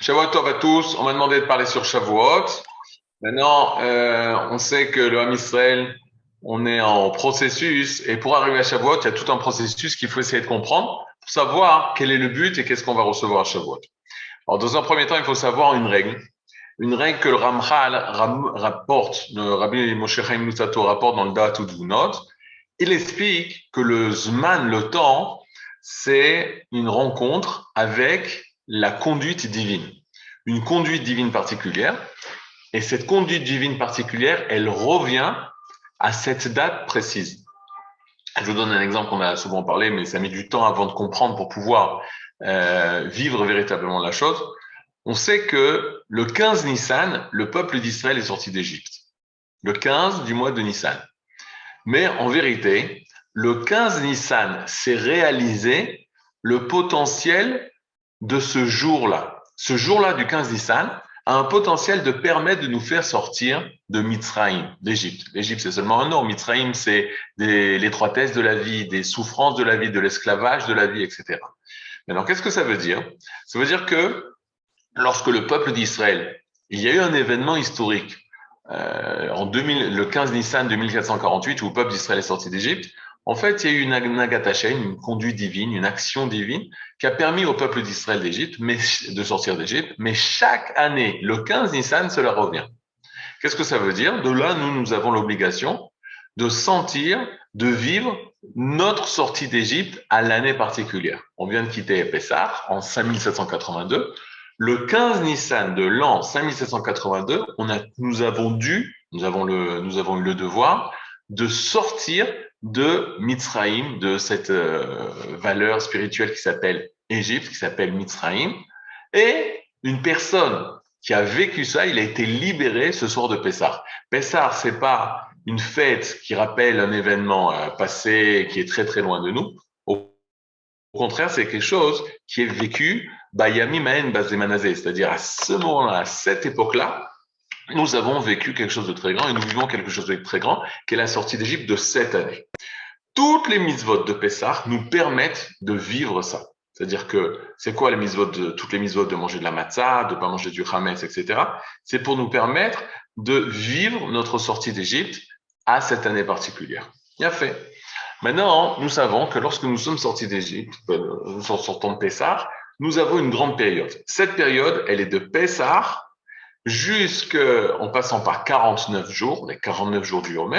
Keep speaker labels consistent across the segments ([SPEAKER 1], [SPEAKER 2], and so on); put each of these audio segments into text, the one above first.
[SPEAKER 1] Shavuot Tov à tous. On m'a demandé de parler sur Shavuot. Maintenant, on sait que le Ham Israël, on est en processus. Et pour arriver à Shavuot, il y a tout un processus qu'il faut essayer de comprendre pour savoir quel est le but et qu'est-ce qu'on va recevoir à Shavuot. Alors, dans un premier temps, il faut savoir une règle. Une règle que le Ramchal rapporte, le Rabbi Moshe Chaim Luzzatto rapporte dans le Da'at Udvunot. Il explique que le Zman, le temps, c'est une rencontre avec la conduite divine. Une conduite divine particulière. Et cette conduite divine particulière, elle revient à cette date précise. Je vous donne un exemple qu'on a souvent parlé, mais ça met du temps avant de comprendre pour pouvoir vivre véritablement la chose. On sait que le 15 Nissan, le peuple d'Israël est sorti d'Égypte. Le 15 du mois de Nissan. Mais en vérité, le 15 Nissan s'est réalisé le potentiel de ce jour-là. Ce jour-là du 15 Nissan a un potentiel de permettre de nous faire sortir de Mitzrayim, d'Égypte. L'Égypte, c'est seulement un nom. Mitzrayim, c'est l'étroitesse de la vie, des souffrances de la vie, de l'esclavage de la vie, etc. Maintenant, qu'est-ce que ça veut dire? Ça veut dire que lorsque le peuple d'Israël, il y a eu un événement historique en 2000, le 15 Nissan 2448 où le peuple d'Israël est sorti d'Égypte. En fait, il y a eu une Nagatashen, une conduite divine, une action divine qui a permis au peuple d'Israël d'Égypte, de sortir d'Égypte. Mais chaque année, le 15 Nissan, cela revient. Qu'est-ce que ça veut dire? De là, nous avons l'obligation de sentir, de vivre notre sortie d'Égypte à l'année particulière. On vient de quitter Pessah en 5782. Le 15 Nissan de l'an 5782, nous avons eu le devoir de sortir de Mitzrayim, de cette valeur spirituelle qui s'appelle Égypte, qui s'appelle Mitzrayim. Et une personne qui a vécu ça, il a été libéré ce soir de Pessah. Pessah, c'est pas une fête qui rappelle un événement passé qui est très très loin de nous. Au contraire, c'est quelque chose qui est vécu Bayami Maen Bazemanazé, c'est-à-dire à ce moment-là, à cette époque-là, nous avons vécu quelque chose de très grand et nous vivons quelque chose de très grand, qui est la sortie d'Égypte de cette année. Toutes les mitzvot de Pessah nous permettent de vivre ça. C'est-à-dire que c'est quoi toutes les mitzvot de manger de la matzah, de pas manger du chametz, etc. C'est pour nous permettre de vivre notre sortie d'Égypte à cette année particulière. Bien fait. Maintenant, nous savons que lorsque nous sommes sortis d'Égypte, nous sortons de Pessah, nous avons une grande période. Cette période, elle est de Pessah en passant par 49 jours, les 49 jours du Yom,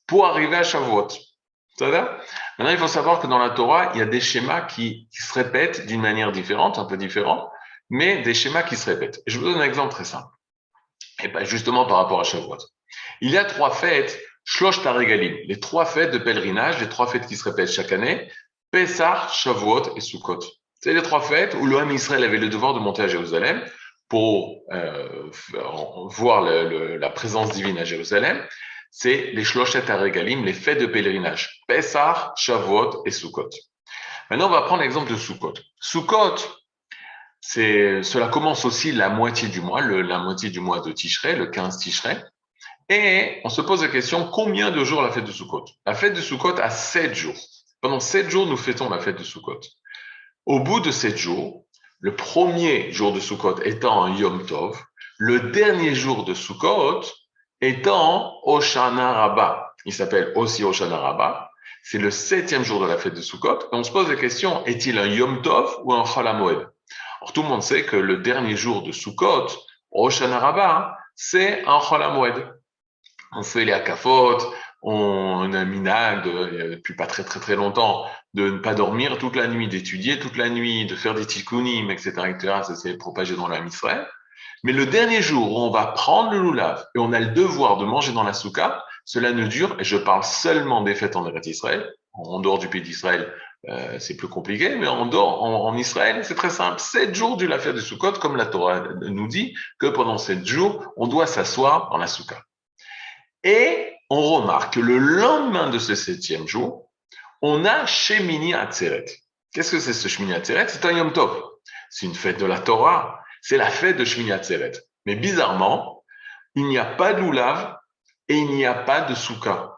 [SPEAKER 1] pour arriver à Shavuot. Ça va? Maintenant, il faut savoir que dans la Torah, il y a des schémas qui se répètent d'une manière différente, un peu différente, mais des schémas qui se répètent. Je vous donne un exemple très simple. Et ben, justement par rapport à Shavuot. Il y a trois fêtes, Shlosh Taregalim, les trois fêtes de pèlerinage, les trois fêtes qui se répètent chaque année, Pessah, Shavuot et Sukkot. C'est les trois fêtes où le Ham Israël avait le devoir de monter à Jérusalem pour voir la présence divine à Jérusalem. C'est les Shloshet HaRegalim, les fêtes de pèlerinage, Pessah, Shavuot et Sukkot. Maintenant, on va prendre l'exemple de Sukkot. Sukkot, cela commence aussi la moitié du mois, la moitié du mois de Tishrei, le 15 Tishrei. Et on se pose la question, combien de jours la fête de Sukkot? La fête de Sukkot a 7 jours. Pendant 7 jours, nous fêtons la fête de Sukkot. Au bout de 7 jours, le premier jour de Sukkot étant un Yom Tov, le dernier jour de Sukkot étant Hoshana Rabbah. Il s'appelle aussi Hoshana Rabbah. C'est le 7e jour de la fête de Sukkot. Et on se pose la question, est-il un Yom Tov ou un Chol HaMoed? Alors, tout le monde sait que le dernier jour de Sukkot, Hoshana Rabbah, c'est un Chol HaMoed. On fait les akafot, on a un minag depuis pas très très très longtemps de ne pas dormir toute la nuit, d'étudier toute la nuit, de faire des tikkunim, etc., etc. Ça s'est propagé dans la Israël. Mais le dernier jour où on va prendre le lulav et on a le devoir de manger dans la souka, cela ne dure, et je parle seulement des fêtes en Eretz Israël, en dehors du pays d'Israël, c'est plus compliqué, mais en Israël, c'est très simple. 7 jours de la fête de Sukkot, comme la Torah nous dit, que pendant 7 jours, on doit s'asseoir dans la souka. Et on remarque que le lendemain de ce 7e jour, on a Shemini Atzeret. Qu'est-ce que c'est ce Shemini Atzeret? C'est un Yom Tov. C'est une fête de la Torah. C'est la fête de Shemini Atzeret. Mais bizarrement, il n'y a pas de loulav et il n'y a pas de souka.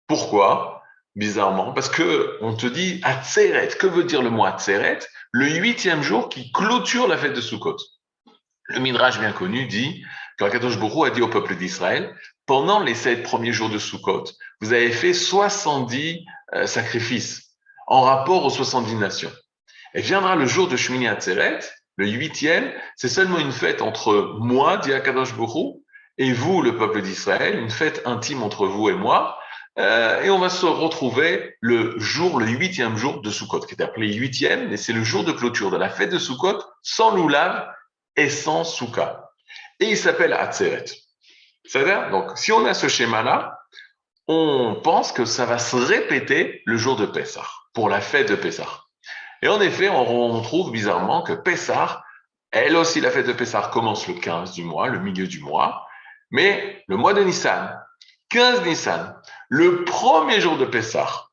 [SPEAKER 1] Pourquoi? Bizarrement, parce que on te dit Atzeret. Que veut dire le mot Atzeret? Le 8e jour qui clôture la fête de Sukkot. Le Midrash bien connu dit que Kadosh Baruch Hu a dit au peuple d'Israël, pendant les 7 premiers jours de Sukkot, vous avez fait 70 sacrifices en rapport aux 70 nations. Et viendra le jour de Shmini Atzeret, le 8e, c'est seulement une fête entre moi, dit Akadosh Baruch Hu, et vous, le peuple d'Israël, une fête intime entre vous et moi, et on va se retrouver le 8e jour de Sukkot, qui est appelé 8e, mais c'est le jour de clôture de la fête de Sukkot, sans loulav et sans souka. Et il s'appelle Atzeret. C'est-à-dire, donc, si on a ce schéma-là, on pense que ça va se répéter le jour de Pessah, pour la fête de Pessah. Et en effet, on trouve bizarrement que Pessah, elle aussi, la fête de Pessah commence le 15 du mois, le milieu du mois, mais le mois de Nissan, 15 Nissan, le premier jour de Pessah,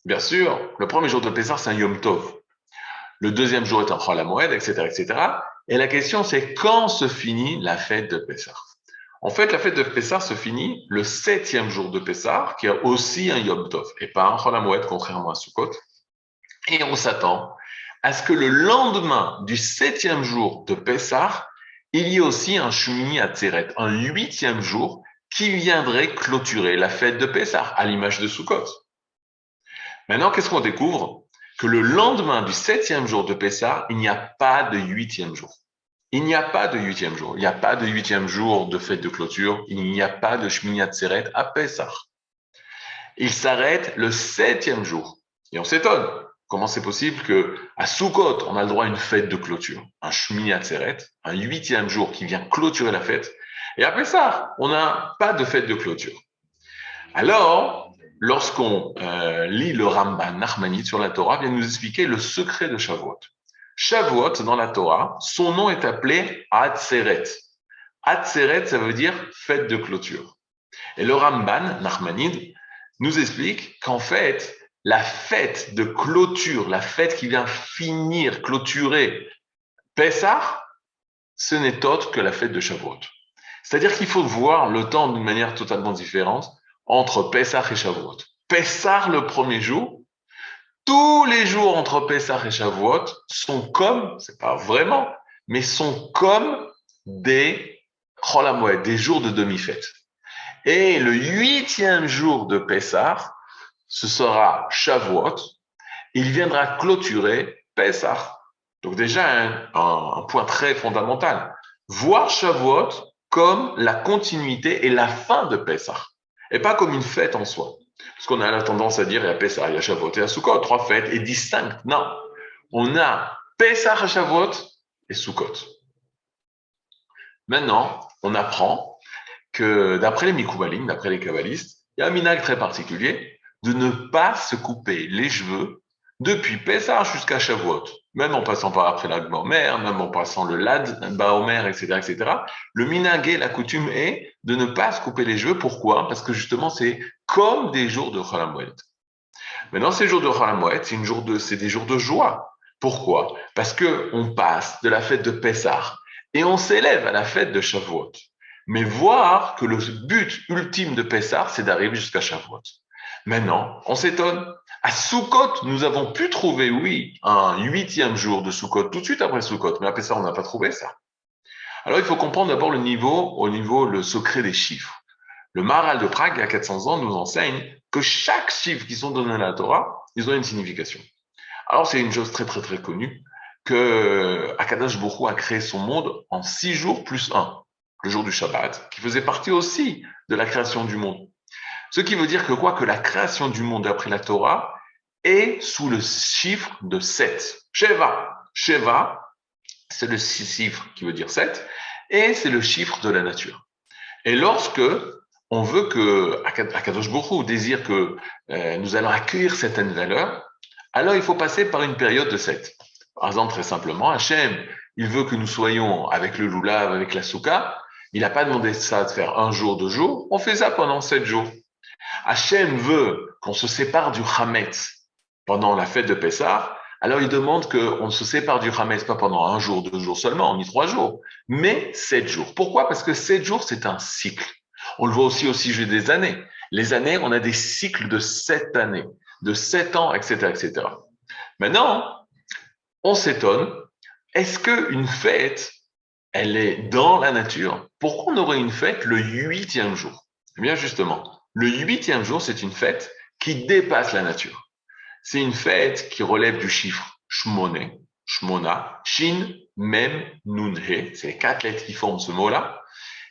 [SPEAKER 1] bien sûr, le premier jour de Pessah, c'est un Yom Tov. Le deuxième jour est un Chol HaMoed, etc., etc. Et la question, c'est quand se finit la fête de Pessah? En fait, la fête de Pessah se finit le 7e jour de Pessah, qui a aussi un Yom Tov, et pas un Chol HaMoed, contrairement à Sukkot. Et on s'attend à ce que le lendemain du 7e jour de Pessah, il y ait aussi un Shmini Atzeret, un 8e jour qui viendrait clôturer la fête de Pessah, à l'image de Sukkot. Maintenant, qu'est-ce qu'on découvre? Que le lendemain du 7e jour de Pessah, il n'y a pas de 8e jour. Il n'y a pas de 8e jour. Il n'y a pas de 8e jour de fête de clôture. Il n'y a pas de Shmini Atzeret à Pessah. Il s'arrête le 7e jour. Et on s'étonne. Comment c'est possible que à Sukkot, on a le droit à une fête de clôture, un Shmini Atzeret, un 8e jour qui vient clôturer la fête, et après ça, on n'a pas de fête de clôture. Alors, lorsqu'on lit le Ramban Nachmanide sur la Torah, vient nous expliquer le secret de Shavuot. Shavuot, dans la Torah, son nom est appelé Atzeret. Atzeret, ça veut dire fête de clôture. Et le Ramban Nachmanide nous explique qu'en fait, la fête de clôture, la fête qui vient finir, clôturer Pessah, ce n'est autre que la fête de Shavuot. C'est-à-dire qu'il faut voir le temps d'une manière totalement différente entre Pessah et Shavuot. Pessah, le premier jour, tous les jours entre Pessah et Shavuot sont comme, c'est pas vraiment, mais sont comme des Chol HaMoed, des jours de demi-fête. Et le 8e jour de Pessah, ce sera Shavuot, il viendra clôturer Pessah. Donc déjà, un point très fondamental. Voir Shavuot comme la continuité et la fin de Pessah, et pas comme une fête en soi. Parce qu'on a la tendance à dire, il y a Pessah, il y a Shavuot et il y a Sukkot, 3 fêtes et distinctes. Non, on a Pessah, Shavuot et Sukkot. Maintenant, on apprend que d'après les Mikoubalim, d'après les kabbalistes, il y a un minhag très particulier de ne pas se couper les cheveux depuis Pessah jusqu'à Shavuot, même en passant par après l'Ag Baomer, même en passant le Lad Baomer, etc., etc. Le minhag et la coutume est de ne pas se couper les cheveux. Pourquoi? Parce que justement, c'est comme des jours de Chol HaMoed. Maintenant, ces jours de Chol HaMoed, c'est des jours de joie. Pourquoi? Parce que on passe de la fête de Pessah et on s'élève à la fête de Shavuot. Mais voir que le but ultime de Pessah, c'est d'arriver jusqu'à Shavuot. Maintenant, on s'étonne. À Sukkot, nous avons pu trouver, oui, un 8e jour de Sukkot, tout de suite après Sukkot, mais à Pessah, on n'a pas trouvé ça. Alors, il faut comprendre d'abord le secret des chiffres. Le Maharal de Prague, il y a 400 ans, nous enseigne que chaque chiffre qui sont donnés à la Torah, ils ont une signification. Alors, c'est une chose très, très, très connue que Akadosh Baruch Hu a créé son monde en 6 jours plus 1, le jour du Shabbat, qui faisait partie aussi de la création du monde. Ce qui veut dire que quoi? Que la création du monde d'après la Torah est sous le chiffre de 7. Sheva. Sheva, c'est le chiffre qui veut dire 7, et c'est le chiffre de la nature. Et lorsque on veut que Akadosh Baruch Hu désire que nous allons accueillir certaines valeurs, alors il faut passer par une période de 7. Par exemple, très simplement, Hachem, il veut que nous soyons avec le loulav, avec la souka. Il n'a pas demandé ça de faire un jour, 2 jours. On fait ça pendant 7 jours. Hachem veut qu'on se sépare du Hametz pendant la fête de Pessah. Alors il demande qu'on se sépare du Hametz pas pendant 1 jour, 2 jours seulement, ni 3 jours, mais 7 jours. Pourquoi? Parce que 7 jours, c'est un cycle. On le voit aussi au sujet des années. Les années, on a des cycles de 7 années, de 7 ans, etc., etc. Maintenant, on s'étonne, est-ce qu'une fête elle est dans la nature, pourquoi on aurait une fête le huitième jour? Eh bien, justement, le huitième jour, c'est une fête qui dépasse la nature. C'est une fête qui relève du chiffre Shmoné, Shmona, Shin, Mem, Nun, He. C'est les quatre lettres qui forment ce mot-là.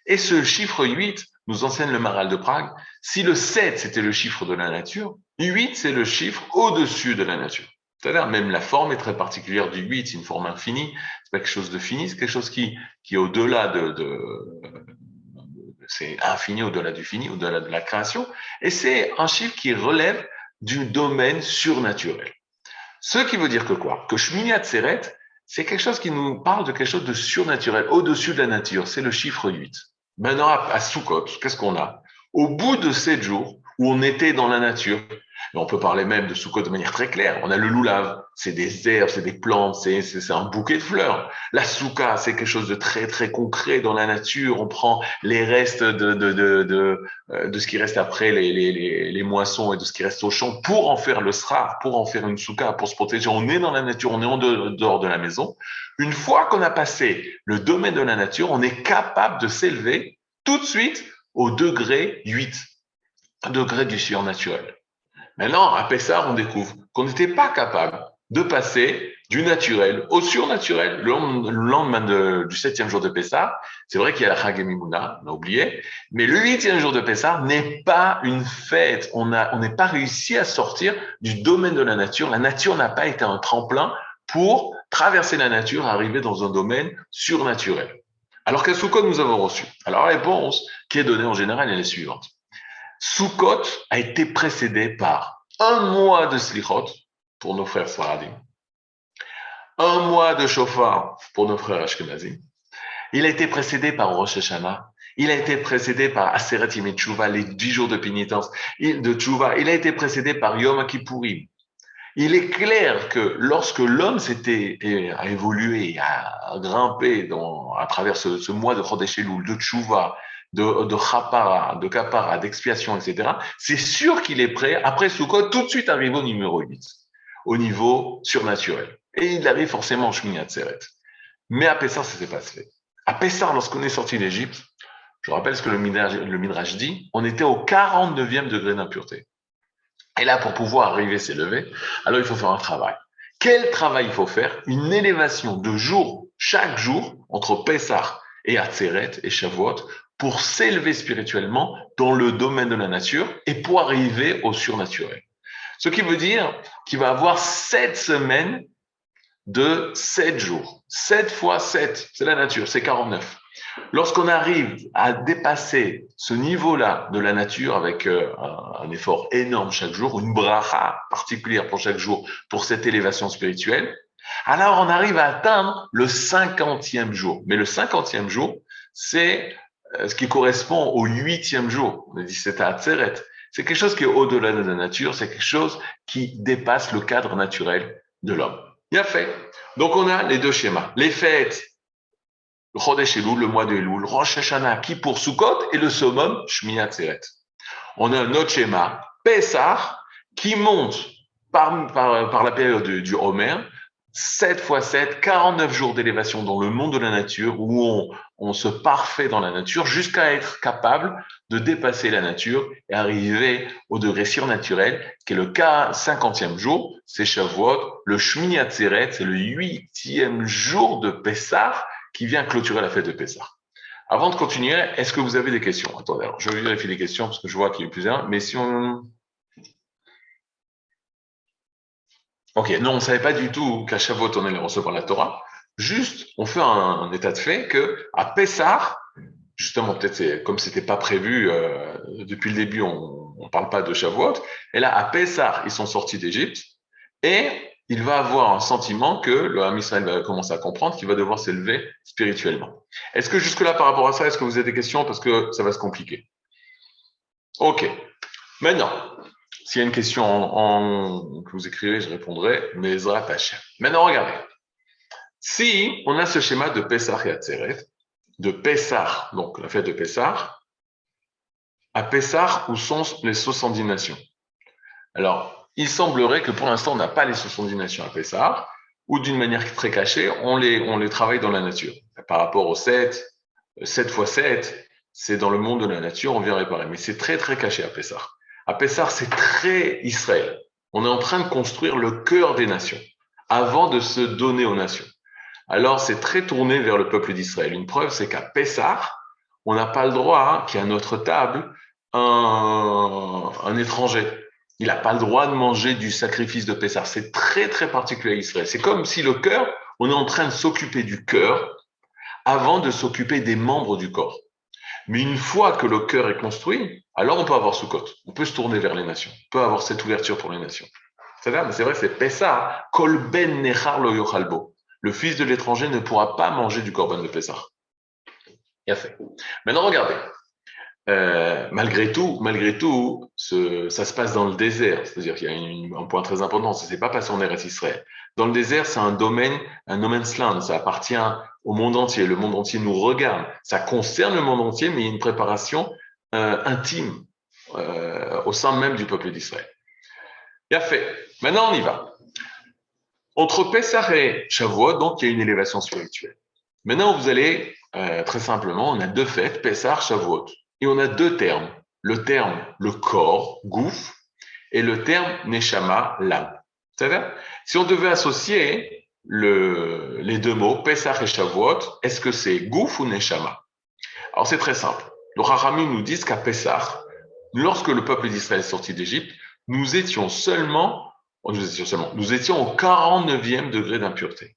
[SPEAKER 1] Et ce chiffre 8 nous enseigne le Maral de Prague. Si le 7, c'était le chiffre de la nature, 8, c'est le chiffre au-dessus de la nature. C'est-à-dire, même la forme est très particulière du 8, c'est une forme infinie, c'est pas quelque chose de fini, c'est quelque chose qui est au-delà c'est infini au-delà du fini, au-delà de la création, et c'est un chiffre qui relève du domaine surnaturel. Ce qui veut dire que quoi? Que Shmini Atzeret, c'est quelque chose qui nous parle de quelque chose de surnaturel, au-dessus de la nature, c'est le chiffre 8. Maintenant, à Sukkot, qu'est-ce qu'on a? Au bout de 7 jours où on était dans la nature, et on peut parler même de Sukkot de manière très claire, on a le loulav, c'est des herbes, c'est des plantes, c'est un bouquet de fleurs. La souka, c'est quelque chose de très très concret dans la nature, on prend les restes de ce qui reste après les moissons et de ce qui reste au champ pour en faire le srar, pour en faire une souka, pour se protéger. On est dans la nature, on est en dehors de la maison. Une fois qu'on a passé le domaine de la nature, on est capable de s'élever tout de suite au degré 8, degré du surnaturel. Maintenant, à Pessah, on découvre qu'on n'était pas capable de passer du naturel au surnaturel. Le lendemain du septième jour de Pessah, c'est vrai qu'il y a la Chag Mimouna, on a oublié, mais le huitième jour de Pessah n'est pas une fête. On n'est pas réussi à sortir du domaine de la nature. La nature n'a pas été un tremplin pour traverser la nature, arriver dans un domaine surnaturel. Alors qu'à Sukkot, nous avons reçu. Alors la réponse qui est donnée en général, elle est suivante. Sukkot a été précédé par un mois de Slichot pour nos frères Sfaradim, un mois de Shofar pour nos frères Ashkenazim. Il a été précédé par Rosh Hashanah. Il a été précédé par Aseret Yemei Tshuva, les 10 jours de pénitence de Tshuva. Il a été précédé par Yom Kippourim. Il est clair que lorsque l'homme a évolué, a grimpé à travers ce mois de Chodesh Elul, de Tshuva, de Chapara, de Kapara, d'expiation, etc., c'est sûr qu'il est prêt, après Sukkot, tout de suite arriver au numéro 8, au niveau surnaturel. Et il arrive forcément en Shmini Atzeret. Mais à Pessah, ça s'est pas fait. À Pessah, lorsqu'on est sorti d'Égypte, je rappelle ce que le Midrash dit, on était au 49e degré d'impureté. Et là, pour pouvoir arriver, s'élever, alors il faut faire un travail. Quel travail il faut faire? Une élévation de jour, chaque jour, entre Pessah et Atzeret et Shavuot, pour s'élever spirituellement dans le domaine de la nature et pour arriver au surnaturel. Ce qui veut dire qu'il va avoir 7 semaines de 7 jours. 7 fois 7, c'est la nature, c'est 49. Lorsqu'on arrive à dépasser ce niveau-là de la nature avec un effort énorme chaque jour, une bracha particulière pour chaque jour, pour cette élévation spirituelle, alors on arrive à atteindre le 50e jour. Mais le 50e jour, c'est ce qui correspond au 8e jour. On a dit c'est à Atzeret. C'est quelque chose qui est au-delà de la nature, c'est quelque chose qui dépasse le cadre naturel de l'homme. Bien fait. Donc on a les deux schémas. Les fêtes, le Chodesh Elul, le mois de Elul, Rosh Hashanah, Kippour, Sukkot et le summum, Shmini Atzeret. On a un autre schéma, Pessah, qui monte par la période du Homer, 7 fois 7, 49 jours d'élévation dans le monde de la nature, où on se parfait dans la nature jusqu'à être capable de dépasser la nature et arriver au degré surnaturel, qui est le cas 50e jour, c'est Shavuot, le Shmini Atzeret, c'est le 8e jour de Pessah qui vient clôturer la fête de Pessah. Avant de continuer, est-ce que vous avez des questions? Attendez, alors je vais vérifier les questions parce que je vois qu'il y a eu plusieurs, mais si on... Ok, non, on ne savait pas du tout qu'à Shavuot, on allait recevoir la Torah. Juste, on fait un état de fait que à Pessah, justement, peut-être comme c'était pas prévu depuis le début, on ne parle pas de Shavuot. Et là, à Pessah, ils sont sortis d'Égypte et il va avoir un sentiment que le Ham Israël va commencer à comprendre qu'il va devoir s'élever spirituellement. Est-ce que jusque-là, par rapport à ça, est-ce que vous avez des questions? Parce que ça va se compliquer. Ok. Maintenant, s'il y a une question que vous écrivez, je répondrai, mais Ezra Hashem. Maintenant, regardez. Si on a ce schéma de Pessah et Atzeret, de Pessah, donc la fête de Pessah, à Pessah, où sont les 70 nations? Alors, il semblerait que pour l'instant, on n'a pas les 70 nations à Pessah, ou d'une manière très cachée, on les travaille dans la nature. par rapport au 7 fois 7, c'est dans le monde de la nature, on vient réparer. Mais c'est très, très caché à Pessah. À Pessah, c'est très Israël. On est en train de construire le cœur des nations avant de se donner aux nations. Alors, c'est très tourné vers le peuple d'Israël. Une preuve, c'est qu'à Pessah, on n'a pas le droit qu'il y ait à notre table un étranger. Il n'a pas le droit de manger du sacrifice de Pessah. C'est très, très particulier à Israël. C'est comme si le cœur, on est en train de s'occuper du cœur avant de s'occuper des membres du corps. Mais une fois que le cœur est construit, alors on peut avoir Sukkot. On peut se tourner vers les nations. On peut avoir cette ouverture pour les nations. C'est vrai, mais c'est vrai, c'est Pessah. Kol ben nechar lo yochalbo. Le fils de l'étranger ne pourra pas manger du korban de Pessah. Il a fait. Maintenant, regardez. Malgré tout, ça se passe dans le désert. C'est-à-dire qu'il y a un point très important. Ça ne s'est pas passé en Eretz Israël. Dans le désert, c'est un domaine, un no man's land. Ça appartient au monde entier. Le monde entier nous regarde. Ça concerne le monde entier, mais il y a une préparation intime au sein même du peuple d'Israël. Il a fait. Maintenant, on y va. Entre Pessah et Shavuot, donc, il y a une élévation spirituelle. Maintenant, vous allez, très simplement, on a deux fêtes, Pessah, Shavuot. Et on a deux termes. Le terme, le corps, gouf, et le terme, neshama, l'âme. C'est-à-dire, si on devait associer les deux mots, Pessah et Shavuot, est-ce que c'est gouf ou neshama? Alors, c'est très simple. Le Chachamim nous dit qu'à Pessah, lorsque le peuple d'Israël est sorti d'Égypte, nous étions au 49e degré d'impureté.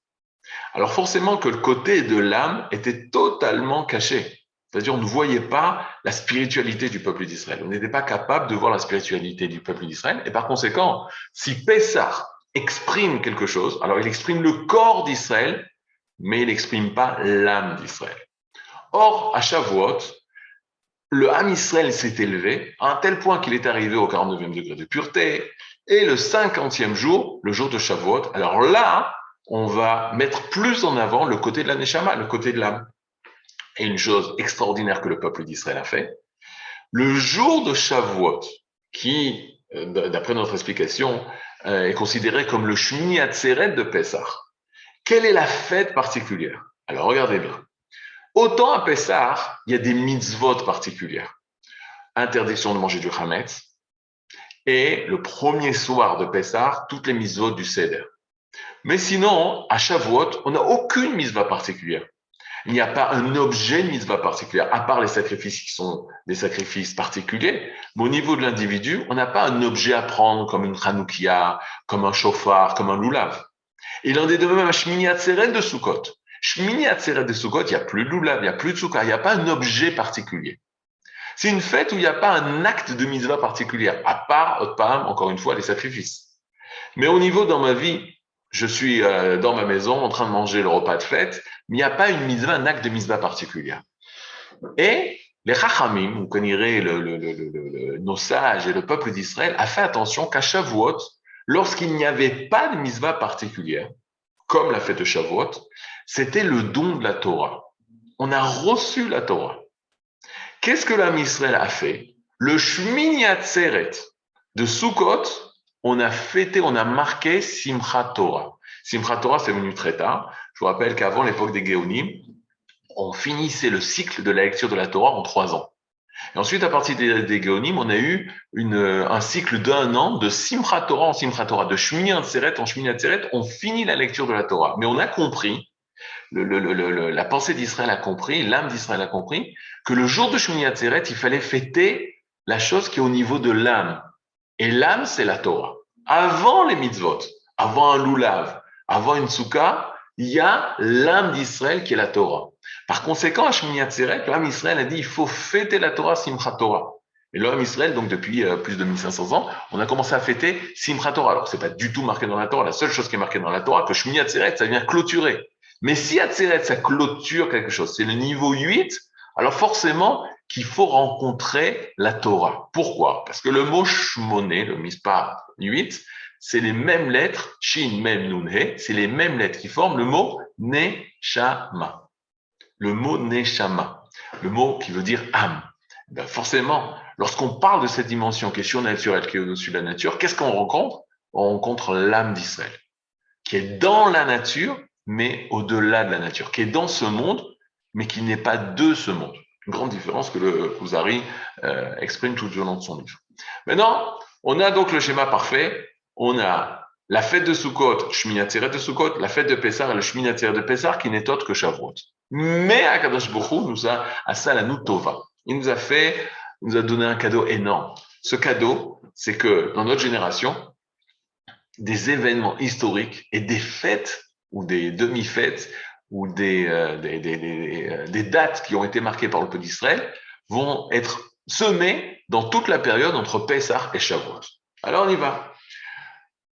[SPEAKER 1] Alors forcément que le côté de l'âme était totalement caché. C'est-à-dire on ne voyait pas la spiritualité du peuple d'Israël. On n'était pas capable de voir la spiritualité du peuple d'Israël. Et par conséquent, si Pessah exprime quelque chose, alors il exprime le corps d'Israël, mais il n'exprime pas l'âme d'Israël. Or, à Shavuot, le âme Israël s'est élevé à un tel point qu'il est arrivé au 49e degré de pureté. Et le 50e jour, le jour de Shavuot, alors là, on va mettre plus en avant le côté de la Neshama, le côté de l'âme. Et une chose extraordinaire que le peuple d'Israël a fait, le jour de Shavuot, qui, d'après notre explication, est considéré comme le Shmini Atzeret de Pessah. Quelle est la fête particulière? Alors regardez bien. Autant à Pessah, il y a des mitzvot particulières. Interdiction de manger du Hametz. Et le premier soir de Pessah, toutes les mitzvot du Seder. Mais sinon, à Shavuot, on n'a aucune mitzvah particulière. Il n'y a pas un objet de mitzvah particulière, à part les sacrifices qui sont des sacrifices particuliers. Mais au niveau de l'individu, on n'a pas un objet à prendre comme une Hanoukia, comme un chauffard, comme un loulav. Et il en est de même à Shmini Atzeret de Sukkot. Shmini Atzeret de Sukkot, il n'y a plus de loulav, il n'y a plus de soukha, il n'y a pas un objet particulier. C'est une fête où il n'y a pas un acte de mitzvah particulière, à part, encore une fois, les sacrifices. Mais au niveau dans ma vie, je suis dans ma maison en train de manger le repas de fête, mais il n'y a pas une mitzvah, un acte de mitzvah particulier. Et les Chachamim, vous connaîtrez nos sages et le peuple d'Israël, a fait attention qu'à Shavuot, lorsqu'il n'y avait pas de mitzvah particulière, comme la fête de Shavuot, c'était le don de la Torah. On a reçu la Torah. Qu'est-ce que l'âme Israël a fait? Le Shmini Atzeret de Sukkot, on a fêté, on a marqué Simchat Torah. Simchat Torah, c'est venu très tard. Je vous rappelle qu'avant l'époque des Géonim, on finissait le cycle de la lecture de la Torah en 3 ans. Et ensuite, à partir des Géonim, on a eu un cycle d'1 an de Simchat Torah en Simchat Torah, de Shmini Atzeret en Shmini Atzeret, on finit la lecture de la Torah. Mais on a compris, la pensée d'Israël a compris, l'âme d'Israël a compris, que le jour de Shmini Atzeret, il fallait fêter la chose qui est au niveau de l'âme. Et l'âme, c'est la Torah. Avant les mitzvot, avant un loulav, avant une soukha, il y a l'âme d'Israël qui est la Torah. Par conséquent, à Shmini Atzeret, l'âme d'Israël a dit il faut fêter la Torah Simchat Torah. Et l'âme d'Israël, donc depuis plus de 1500 ans, on a commencé à fêter Simchat Torah. Alors, c'est pas du tout marqué dans la Torah. La seule chose qui est marquée dans la Torah, que Shmini Atzeret, ça vient clôturer. Mais si Atzeret, ça clôture quelque chose, c'est le niveau 8, alors forcément qu'il faut rencontrer la Torah. Pourquoi? Parce que le mot Shmoné, le mispar 8, c'est les mêmes lettres, Shin, Mem, Nun, He, c'est les mêmes lettres qui forment le mot Neshama. Le mot Neshama, le mot qui veut dire âme. Ben forcément, lorsqu'on parle de cette dimension qui est surnaturelle, qui est au-dessus de la nature, qu'est-ce qu'on rencontre? On rencontre l'âme d'Israël, qui est dans la nature mais au-delà de la nature, qui est dans ce monde, mais qui n'est pas de ce monde. Une grande différence que le Kuzari exprime tout au long de son livre. Maintenant, on a donc le schéma parfait. On a la fête de Sukkot, Shmini Atzeret de Sukkot, la fête de Pessah et le Shmini Atzeret de Pessah, qui n'est autre que Shavuot. Mais Akadosh Baruch Hu nous a Assalanu Tova. Il nous a donné un cadeau énorme. Ce cadeau, c'est que dans notre génération, des événements historiques et des fêtes ou des demi-fêtes ou des dates qui ont été marquées par le peuple d'Israël vont être semées dans toute la période entre Pessah et Shavuot. Alors on y va.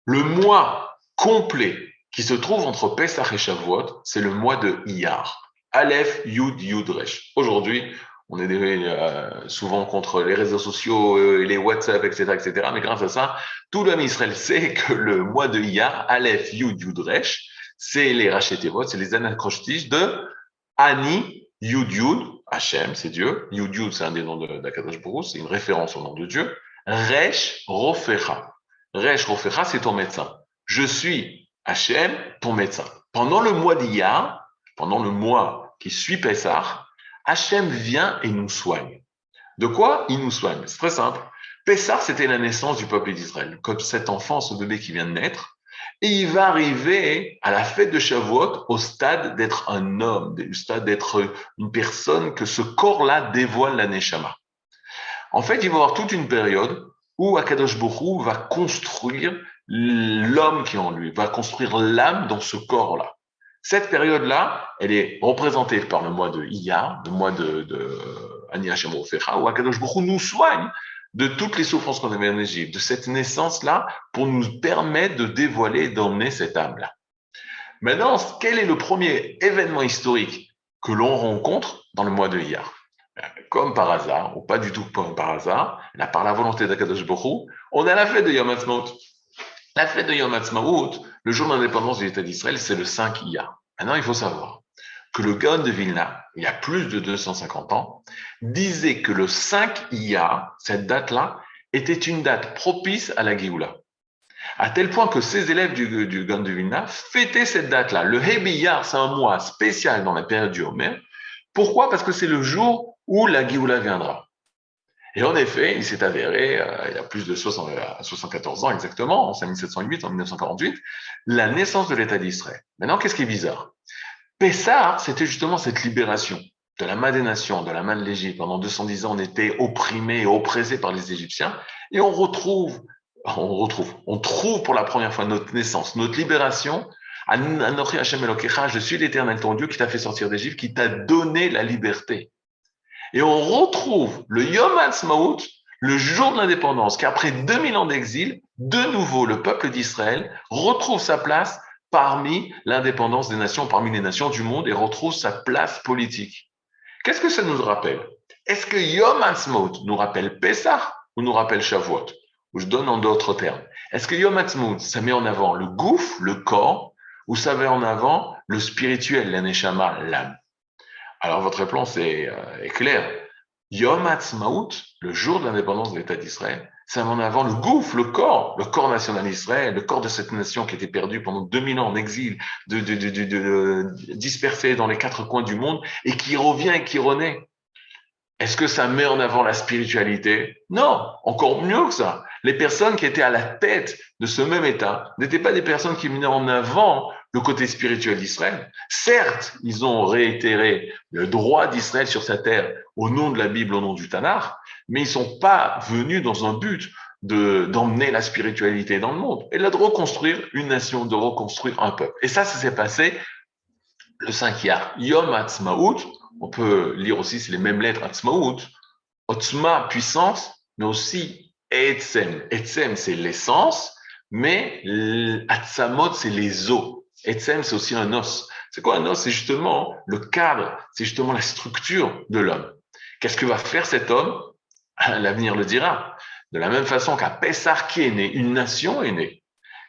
[SPEAKER 1] Le mois complet qui se trouve entre Pessah et Shavuot, c'est le mois de Iyar. Aleph, Yud, Yud, Resh. Aujourd'hui, on est souvent contre les réseaux sociaux, les WhatsApp, etc., etc. Mais grâce à ça, tout l'homme Israël sait que le mois de Iyar, Aleph, Yud, Yud, Resh, c'est les Rachetevot, c'est les anacrostiches de Ani, Yud, Yud, Hachem, c'est Dieu. Yud, Yud, c'est un des noms d'Akadosh Baruch Hu, c'est une référence au nom de Dieu. Resh, Rofecha. Resh, Rofecha, c'est ton médecin. Je suis Hachem, ton médecin. Pendant le mois d'Iyar, pendant le mois qui suit Pessah, Hachem vient et nous soigne. De quoi il nous soigne? C'est très simple. Pessah, c'était la naissance du peuple d'Israël, comme cet enfant, ce bébé qui vient de naître. Et il va arriver à la fête de Shavuot au stade d'être un homme, au stade d'être une personne que ce corps-là dévoile la Neshama. En fait, il va y avoir toute une période où Akadosh Baruch Hu va construire l'homme qui est en lui, va construire l'âme dans ce corps-là. Cette période-là, elle est représentée par le mois de Iyar, le mois de Ani Hashem Rofecha, où Akadosh Baruch Hu nous soigne de toutes les souffrances qu'on avait en Égypte, de cette naissance-là, pour nous permettre de dévoiler et d'emmener cette âme-là. Maintenant, quel est le premier événement historique que l'on rencontre dans le mois de Iyar? Comme par hasard, ou pas du tout comme par hasard, là, par la volonté d'Akadosh Baruch Hu, on a la fête de Yom Ha'atzmaut. La fête de Yom Ha'atzmaut, le jour d'indépendance de l'État d'Israël, c'est le 5 Iyar. Maintenant, il faut savoir que le Gaon de Vilna, il y a plus de 250 ans, disait que le 5 Iyar, cette date-là, était une date propice à la Géoula. À tel point que ces élèves du Gaon de Vilna fêtaient cette date-là. Le Hebi Iyar, c'est un mois spécial dans la période du Homer. Pourquoi? Parce que c'est le jour où la Géoula viendra. Et en effet, il s'est avéré, il y a plus de 74 ans exactement, en 5708, en 1948, la naissance de l'État d'Israël. Maintenant, qu'est-ce qui est bizarre? Pessah, c'était justement cette libération de la main des nations, de la main de l'Égypte. Pendant 210 ans, on était opprimés et oppressés par les Égyptiens. Et on trouve pour la première fois notre naissance, notre libération. Anochi Hashem Elokecha, je suis l'Éternel ton Dieu qui t'a fait sortir d'Égypte, qui t'a donné la liberté. Et on retrouve le Yom Ha'atzmaut, le jour de l'indépendance, qu'après 2000 ans d'exil, de nouveau, le peuple d'Israël retrouve sa place parmi l'indépendance des nations, parmi les nations du monde, et retrouve sa place politique. Qu'est-ce que ça nous rappelle? Est-ce que Yom Ha'atzmaut nous rappelle Pessah ou nous rappelle Shavuot? Ou je donne en d'autres termes. Est-ce que Yom Ha'atzmaut, ça met en avant le gouffre, le corps, ou ça met en avant le spirituel, la neshama, l'âme? Alors, votre réponse est claire. Yom Ha'atzmaut, le jour de l'indépendance de l'État d'Israël, ça met en avant le gouffre, le corps national d'Israël, le corps de cette nation qui était perdue pendant 2000 ans en exil, dispersée dans les 4 coins du monde, et qui revient et qui renaît. Est-ce que ça met en avant la spiritualité? Non, encore mieux que ça. Les personnes qui étaient à la tête de ce même État n'étaient pas des personnes qui menaient en avant le côté spirituel d'Israël. Certes, ils ont réitéré le droit d'Israël sur sa terre au nom de la Bible, au nom du Tanakh, mais ils sont pas venus dans un but d'emmener la spiritualité dans le monde et là de reconstruire une nation, de reconstruire un peuple. Et ça s'est passé le 5 Iyar, Yom Ha'atzmaut. On peut lire aussi, c'est les mêmes lettres, Ha'atzmaut, Otzma, puissance, mais aussi Etzem. Etzem, c'est l'essence, mais Atzamot, c'est les os. Etzem, c'est aussi un os. C'est quoi un os? C'est justement le cadre, c'est justement la structure de l'homme. Qu'est-ce que va faire cet homme? L'avenir le dira. De la même façon qu'à Pessah qui est né, une nation est née.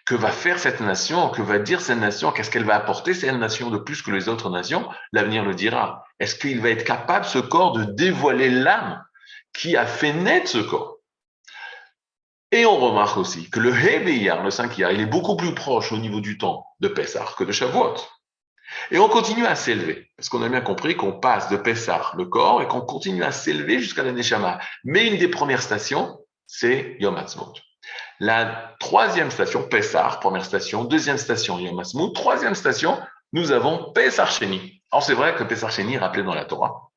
[SPEAKER 1] Que va faire cette nation? Que va dire cette nation? Qu'est-ce qu'elle va apporter cette nation de plus que les autres nations? L'avenir le dira. Est-ce qu'il va être capable, ce corps, de dévoiler l'âme qui a fait naître ce corps? Et on remarque aussi que le Hebi Iyar, le 5 Iyar, il est beaucoup plus proche au niveau du temps de Pessah que de Shavuot. Et on continue à s'élever, parce qu'on a bien compris qu'on passe de Pessah, le corps, et qu'on continue à s'élever jusqu'à la Neshama. Mais une des premières stations, c'est Yom Ha'atzmaut. La troisième station, Pessah, première station, deuxième station, Yom Ha'atzmaut, troisième station, nous avons Pessah Sheni. Alors c'est vrai que Pessah Sheni est rappelé dans la Torah,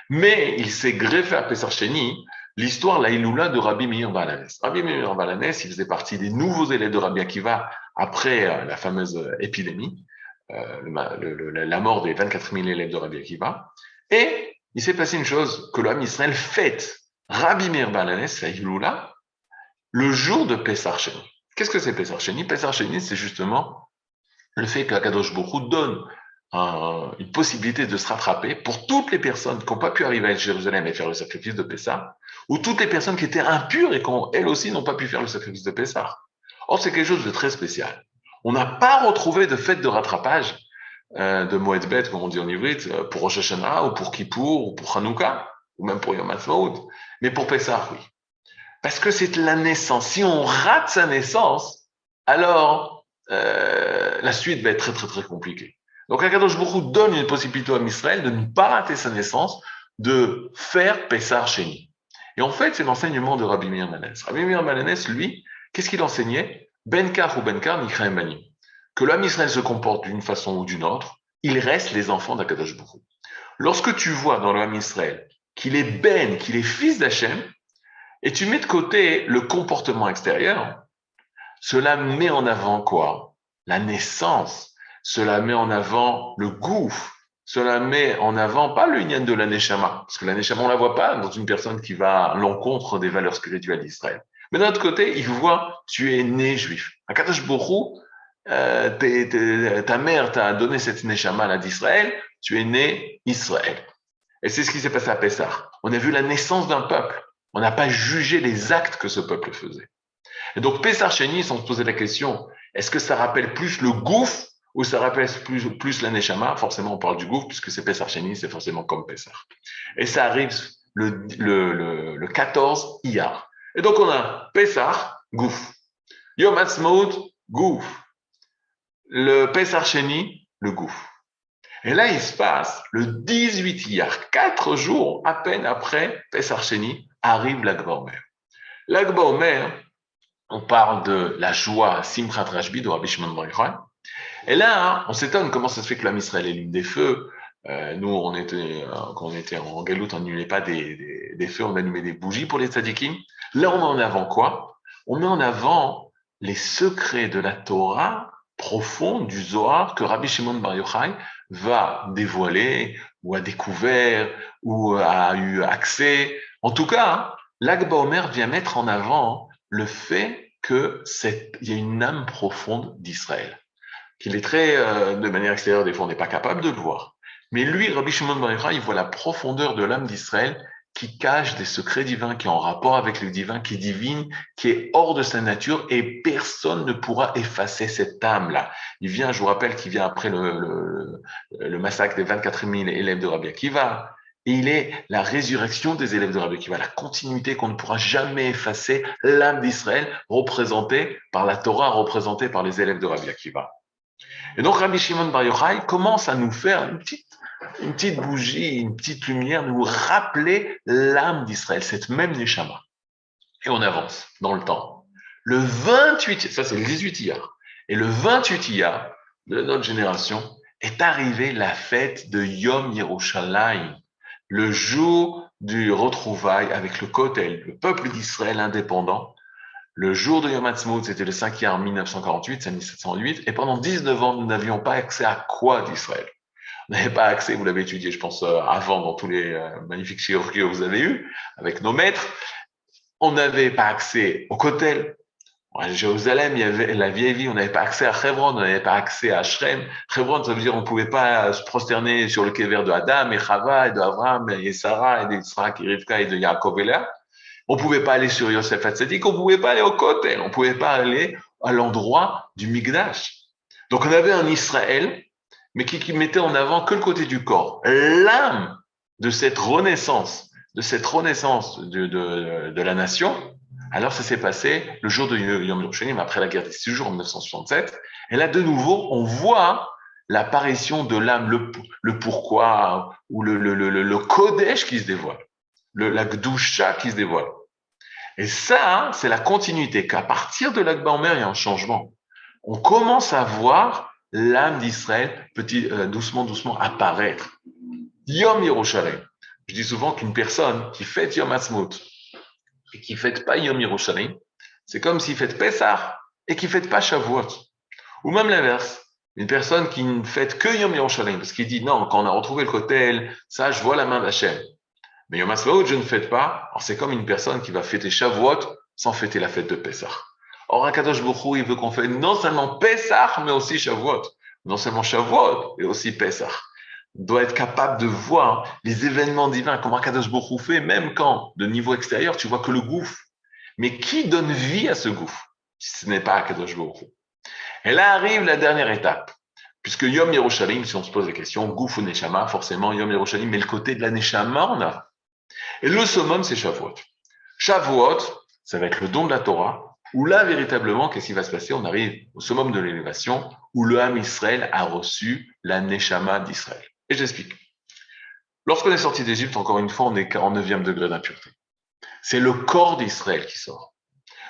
[SPEAKER 1] mais il s'est greffé à Pessah Sheni l'histoire, la Iloula de Rabbi Meir Baal HaNes. Rabbi Meir Baal HaNes, il faisait partie des nouveaux élèves de Rabbi Akiva après la fameuse épidémie, la mort des 24 000 élèves de Rabbi Akiva. Et il s'est passé une chose que l'homme Israël fête Rabbi Meir Baal HaNes, la Iloula, le jour de Pessah Sheni. Qu'est-ce que c'est Pessah Sheni? Pessah Sheni, c'est justement le fait qu'Akadosh Baruch Hu donne une possibilité de se rattraper pour toutes les personnes qui n'ont pas pu arriver à Jérusalem et faire le sacrifice de Pessah, ou toutes les personnes qui étaient impures et qui, elles aussi, n'ont pas pu faire le sacrifice de Pessah. Or, c'est quelque chose de très spécial. On n'a pas retrouvé de fête de rattrapage de Moed Bet, comme on dit en ivrite, pour Rosh Hashanah, ou pour Kippour, ou pour Hanouka, ou même pour Yom Ha'atzmaut, mais pour Pessah, oui. Parce que c'est la naissance. Si on rate sa naissance, alors la suite va être très, très, très compliquée. Donc, Akadosh Baruch Hu donne une possibilité à Israël de ne pas rater sa naissance, de faire Pessah Sheni. Et en fait, c'est l'enseignement de Rabbi Meir Baal HaNes. Rabbi Meir Baal HaNes, lui, qu'est-ce qu'il enseignait? Benkar ou Benkar Nikraim Banim. Que l'homme Israël se comporte d'une façon ou d'une autre, il reste les enfants d'Akadosh Baruch Hu. Lorsque tu vois dans l'homme Israël qu'il est Ben, qu'il est fils d'Hachem, et tu mets de côté le comportement extérieur, cela met en avant quoi? La naissance. Cela met en avant le gouffre. Cela met en avant pas le Inyan de la Neshama, parce que la Neshama, on la voit pas dans une personne qui va à l'encontre des valeurs spirituelles d'Israël. Mais d'un autre côté, il voit, tu es né juif. Akadosh Baruch Hu, ta mère t'a donné cette Neshama d'Israël, tu es né Israël. Et c'est ce qui s'est passé à Pessah. On a vu la naissance d'un peuple. On n'a pas jugé les actes que ce peuple faisait. Et donc, Pessah Sheni, sans se poser la question, est-ce que ça rappelle plus le gouffre ou ça rappelle plus la Neshama? Forcément, on parle du gouffre puisque c'est Pessah Sheni, c'est forcément comme Pessah. Et ça arrive le 14 Iyar. Et donc, on a Pessah, gouffre. Yom Ha'atzmaut, gouffre. Le Pessah Sheni, le gouffre. Et là, il se passe le 18 Iyar, 4 jours à peine après Pessah Sheni, arrive l'Ag BaOmer. L'Ag BaOmer, on parle de la joie Simchat Rashbi de Rabbi Shimon Bar Yochai. Et là, on s'étonne comment ça se fait que l'homme Israël allume des feux. Nous, quand on était en Galoute, on n'allumait pas des feux, on allumait des bougies pour les tzadikim. Là, on met en avant quoi? On met en avant les secrets de la Torah profonde du Zohar que Rabbi Shimon Bar Yochai va dévoiler, ou a découvert, ou a eu accès. En tout cas, l'Ag BaOmer vient mettre en avant le fait qu'il y a une âme profonde d'Israël, qu'il est très, de manière extérieure, des fois on n'est pas capable de le voir. Mais lui, Rabbi Shimon Bar Yochai, il voit la profondeur de l'âme d'Israël qui cache des secrets divins, qui est en rapport avec le divin, qui est divine, qui est hors de sa nature, et personne ne pourra effacer cette âme-là. Il vient, je vous rappelle qu'il vient après le massacre des 24 000 élèves de Rabbi Akiva, et il est la résurrection des élèves de Rabbi Akiva, la continuité qu'on ne pourra jamais effacer, l'âme d'Israël représentée par la Torah, représentée par les élèves de Rabbi Akiva. Et donc Rabbi Shimon Bar Yochai commence à nous faire une petite bougie, une petite lumière, nous rappeler l'âme d'Israël, cette même Neshama. Et on avance dans le temps. Le 28, ça c'est le 18 Iyar, et le 28 Iyar de notre génération est arrivée la fête de Yom Yerushalayim, le jour du retrouvail avec le Kotel, le peuple d'Israël indépendant. Le jour de Yom Ha'atzmaut, c'était le 5 Iyar 1948, c'est 1708, et pendant 19 ans, nous n'avions pas accès à quoi d'Israël? On n'avait pas accès, vous l'avez étudié, je pense, avant dans tous les magnifiques shiur que vous avez eus, avec nos maîtres. On n'avait pas accès au Kotel. À Jérusalem, il y avait la vieille vie, on n'avait pas accès à Hebron, on n'avait pas accès à Shrem. Hebron, ça veut dire on ne pouvait pas se prosterner sur le kéver de Adam et Chava et de Abraham et Sarah et d'Israël et Rivka et de Yaakov et Léa. On ne pouvait pas aller sur Yosef Hatzadik, on ne pouvait pas aller au Kotel, on ne pouvait pas aller à l'endroit du Mikdash. Donc on avait un Israël, mais qui mettait en avant que le côté du corps. L'âme de cette renaissance de la nation, alors ça s'est passé le jour de Yom Yerushalayim, après la guerre des 6 jours en 1967. Et là, de nouveau, on voit l'apparition de l'âme, le pourquoi, ou le Kodesh qui se dévoile, la Gdusha qui se dévoile. Et ça, c'est la continuité, qu'à partir de l'Akba Omer, il y a un changement. On commence à voir l'âme d'Israël doucement, doucement apparaître. Yom Yerushalayim. Je dis souvent qu'une personne qui fête Yom Ha'atzmaut et qui fête pas Yom Yerushalayim, c'est comme s'il fête Pessah et qui fête pas Shavuot. Ou même l'inverse. Une personne qui ne fête que Yom Yerushalayim, parce qu'il dit non, quand on a retrouvé le Kotel, ça, je vois la main d'Hachem. Mais Yom Ha'atzmaut, je ne fête pas. Alors c'est comme une personne qui va fêter Shavuot sans fêter la fête de Pessah. Or, Akadosh Baruch Hu, il veut qu'on fête non seulement Pessah, mais aussi Shavuot. Non seulement Shavuot, mais aussi Pessah. On doit être capable de voir les événements divins, comment Akadosh Baruch Hu fait, même quand, de niveau extérieur, tu vois que le gouffre. Mais qui donne vie à ce gouffre, si ce n'est pas Akadosh Baruch Hu? Et là arrive la dernière étape. Puisque Yom Yerushalayim, si on se pose la question, gouffre ou Neshama, forcément, Yom Yerushalayim, mais le côté de la Neshama, on a. Et le summum, c'est Shavuot. Shavuot, ça va être le don de la Torah, où là, véritablement, qu'est-ce qui va se passer? On arrive au summum de l'élévation, où le Ham Israël a reçu la Neshama d'Israël. Et j'explique. Lorsqu'on est sorti d'Égypte, encore une fois, on est en 9e degré d'impureté. C'est le corps d'Israël qui sort.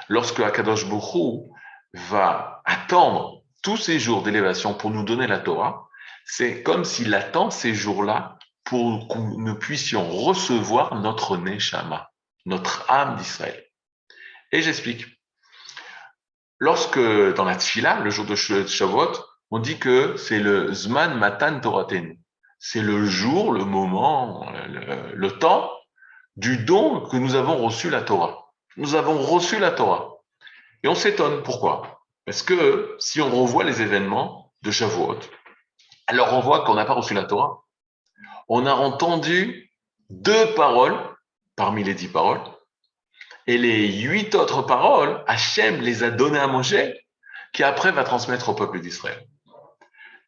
[SPEAKER 1] Lorsque Akadosh Baruch Hu va attendre tous ces jours d'élévation pour nous donner la Torah, c'est comme s'il attend ces jours-là pour que nous puissions recevoir notre Neshama, notre âme d'Israël. Et j'explique. Lorsque, dans la Tfila, le jour de Shavuot, on dit que c'est le Zman Matan Toraten. C'est le jour, le moment, le temps du don que nous avons reçu la Torah. Nous avons reçu la Torah. Et on s'étonne. Pourquoi? Parce que si on revoit les événements de Shavuot, alors on voit qu'on n'a pas reçu la Torah. On a entendu 2 paroles parmi les 10 paroles. Et les 8 autres paroles, Hachem les a données à Moshe, qui après va transmettre au peuple d'Israël.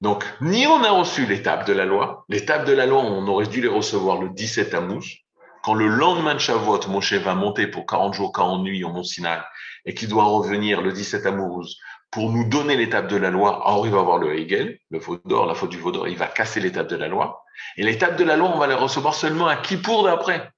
[SPEAKER 1] Donc, ni on a reçu les tables de la loi. Les tables de la loi, on aurait dû les recevoir le 17 Tammuz. Quand le lendemain de Shavuot, Moshe va monter pour 40 jours, 40 nuits au Mont Sinaï, et qu'il doit revenir le 17 Tammuz pour nous donner les tables de la loi. Alors, il va avoir le Hegel, le veau d'or, la faute du veau d'or, il va casser les tables de la loi. Et les tables de la loi, on va les recevoir seulement à Kippour d'après.